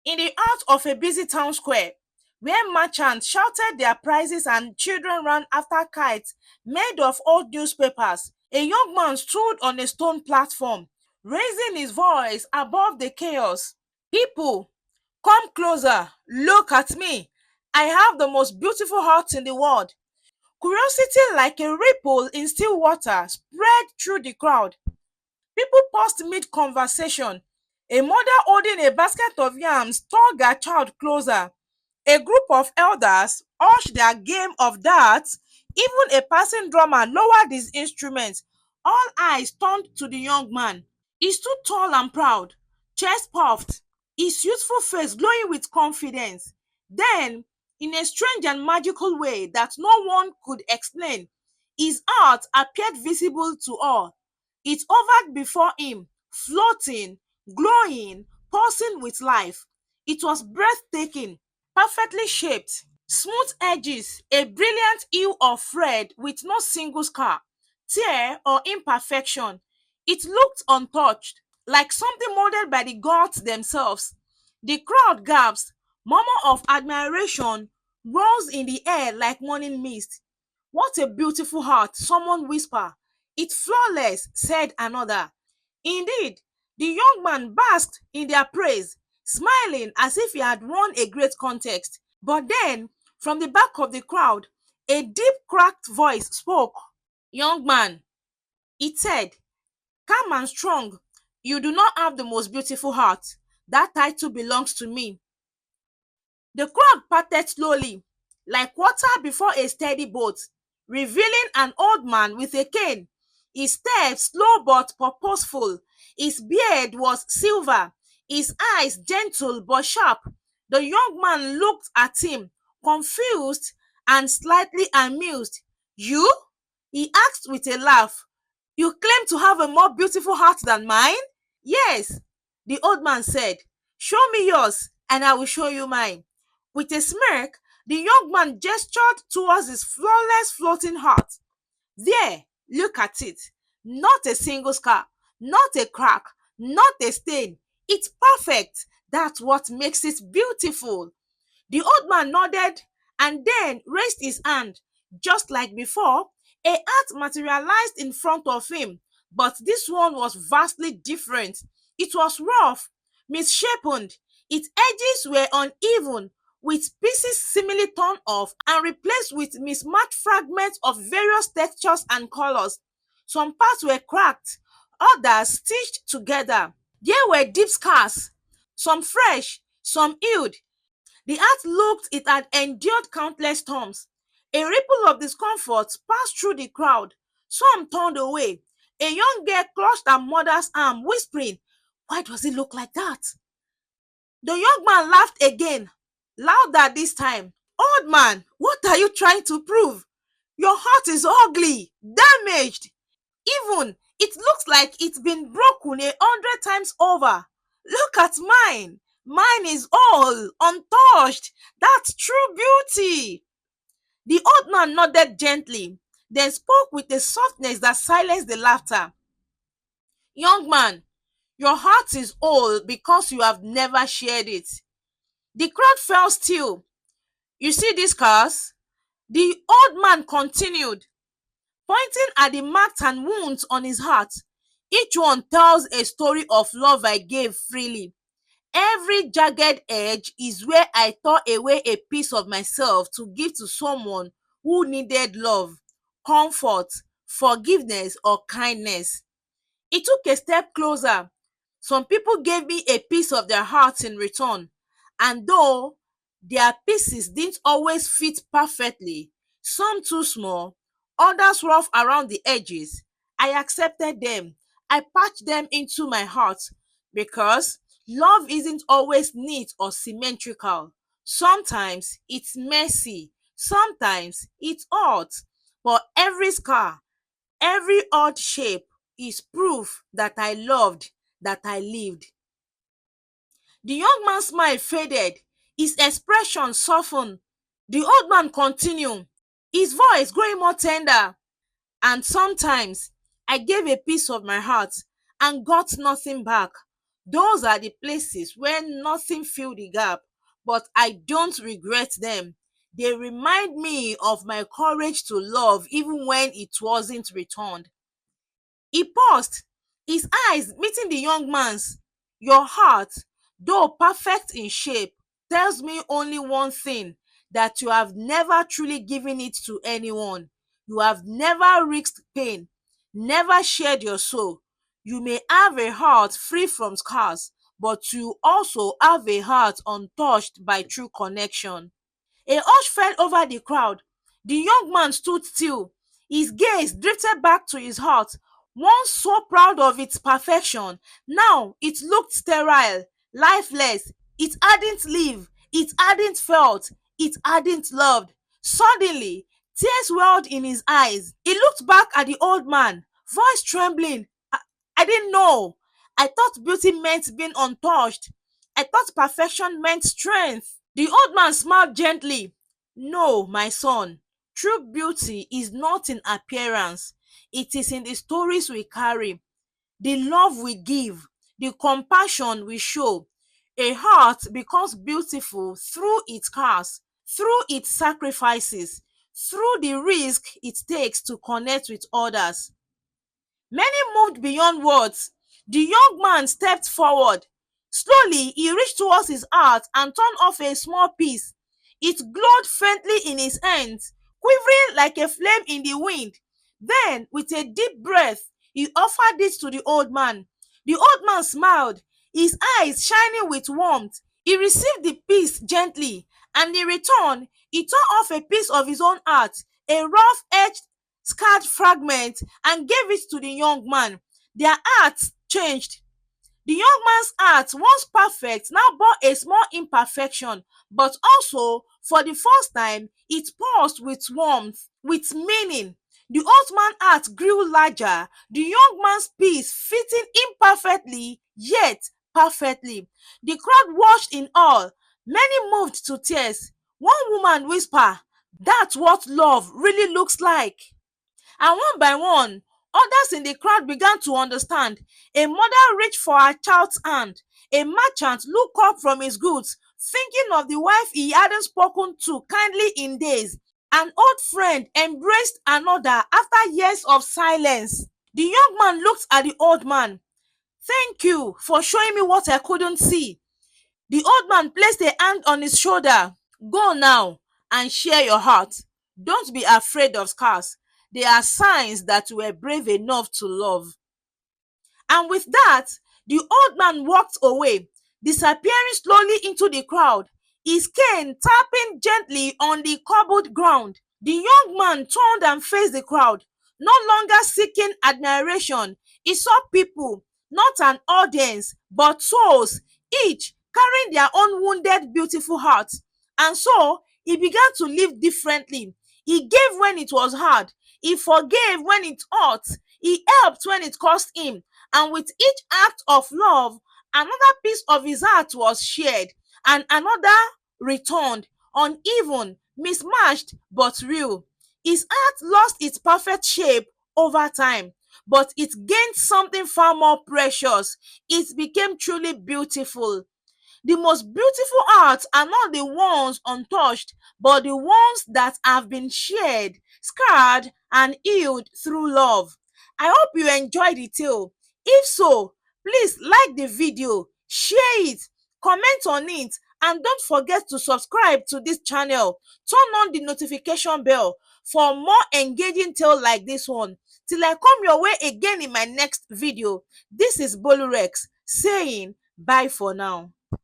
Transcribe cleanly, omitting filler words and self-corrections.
In the heart of a busy town square, where merchants shouted their prices and children ran after kites made of old newspapers, a young man stood on a stone platform, raising his voice above the chaos. People, come closer, look at me. I have the most beautiful heart in the world. Curiosity, like a ripple in still water, spread through the crowd. People paused mid conversation. A mother holding a basket of yams tugged her child closer. A group of elders hushed their game of darts. Even a passing drummer lowered his instrument. All eyes turned to the young man. He stood tall and proud, chest puffed, his youthful face glowing with confidence. Then, in a strange and magical way that no one could explain, his heart appeared visible to all. It hovered before him, floating, glowing, pulsing with life. It was breathtaking, perfectly shaped, smooth edges, a brilliant hue of red with no single scar, tear, or imperfection. It looked untouched, like something molded by the gods themselves. The crowd gasped, murmur of admiration rose in the air like morning mist. What a beautiful heart, someone whispered. It's flawless, said another. Indeed, the young man basked in their praise, smiling as if he had won a great contest. But then, from the back of the crowd, a deep, cracked voice spoke. Young man, it said, calm and strong, you do not have the most beautiful heart. That title belongs to me. The crowd parted slowly, like water before a steady boat, revealing an old man with a cane. His steps slow but purposeful. His beard was silver, his eyes gentle but sharp. The young man looked at him, confused and slightly amused. You? He asked with a laugh. You claim to have a more beautiful heart than mine? Yes, the old man said. Show me yours, and I will show you mine. With a smirk, the young man gestured towards his flawless floating heart. There, look at it. Not a single scar, not a crack, not a stain. It's perfect. That's what makes it beautiful. The old man nodded and then raised his hand. Just like before, a heart materialized in front of him, but this one was vastly different. It was rough, misshapen, its edges were uneven, with pieces seemingly torn off and replaced with mismatched fragments of various textures and colors. Some parts were cracked, others stitched together. There were deep scars, some fresh, some healed. The art looked it had endured countless storms. A ripple of discomfort passed through the crowd. Some turned away. A young girl clutched her mother's arm, whispering, why does it look like that? The young man laughed again, louder this time. Old man, what are you trying to prove? Your heart is ugly, damaged. Even it looks like it's been broken 100 times over. Look at mine. Mine is all untouched. That's true beauty. The old man nodded gently, then spoke with a softness that silenced the laughter. Young man, your heart is old because you have never shared it. The crowd fell still. You see these scars? The old man continued, pointing at the marks and wounds on his heart. Each one tells a story of love I gave freely. Every jagged edge is where I tore away a piece of myself to give to someone who needed love, comfort, forgiveness, or kindness. He took a step closer. Some people gave me a piece of their hearts in return, and though their pieces didn't always fit perfectly, some too small, others rough around the edges, I accepted them. I patched them into my heart because love isn't always neat or symmetrical. Sometimes it's messy, sometimes it's odd, but every scar, every odd shape is proof that I loved, that I lived. The young man's smile faded, his expression softened. The old man continued, his voice growing more tender. And sometimes I gave a piece of my heart and got nothing back. Those are the places where nothing fill the gap, but I don't regret them. They remind me of my courage to love even when it wasn't returned. He paused, his eyes meeting the young man's. Your heart, though perfect in shape, tells me only one thing, that you have never truly given it to anyone. You have never risked pain, never shared your soul. You may have a heart free from scars, but you also have a heart untouched by true connection. A hush fell over the crowd. The young man stood still. His gaze drifted back to his heart. Once so proud of its perfection, now it looked sterile, lifeless. It hadn't lived, it hadn't felt, it hadn't loved. Suddenly, tears welled in his eyes. He looked back at the old man, voice trembling. I didn't know. I thought beauty meant being untouched. I thought perfection meant strength. The old man smiled gently. No, my son, true beauty is not in appearance, it is in the stories we carry, the love we give, the compassion we show. A heart becomes beautiful through its scars, through its sacrifices, through the risk it takes to connect with others. Many moved beyond words. The young man stepped forward. Slowly, he reached towards his heart and turned off a small piece. It glowed faintly in his hands, quivering like a flame in the wind. Then, with a deep breath, he offered it to the old man. The old man smiled, his eyes shining with warmth. He received the piece gently, and in return, he tore off a piece of his own heart, a rough edged scarred fragment, and gave it to the young man. Their hearts changed. The young man's heart, once perfect, now bore a small imperfection, but also, for the first time, it pulsed with warmth, with meaning. The old man's heart grew larger, the young man's piece fitting imperfectly, yet perfectly. The crowd watched in awe. Many moved to tears. One woman whispered, "That's what love really looks like." And one by one, others in the crowd began to understand. A mother reached for her child's hand. A merchant looked up from his goods, thinking of the wife he hadn't spoken to kindly in days. An old friend embraced another after years of silence. The young man looked at the old man. "Thank you for showing me what I couldn't see." The old man placed a hand on his shoulder. "Go now and share your heart. Don't be afraid of scars. They are signs that you were brave enough to love." And with that, the old man walked away, disappearing slowly into the crowd, his cane tapping gently on the cobbled ground. The young man turned and faced the crowd, no longer seeking admiration. He saw people, not an audience, but souls, each carrying their own wounded, beautiful hearts. And so he began to live differently. He gave when it was hard, he forgave when it hurt, he helped when it cost him. And with each act of love, another piece of his heart was shared, and another returned, uneven, mismatched, but real. His heart lost its perfect shape over time, but it gained something far more precious. It became truly beautiful. The most beautiful arts are not the ones untouched, but the ones that have been shared, scarred, and healed through love. I hope you enjoyed the tale. If so, please like the video, share it, comment on it, and don't forget to subscribe to this channel. Turn on the notification bell for more engaging tale like this one. Till I come your way again in my next video, this is Bollureex saying bye for now.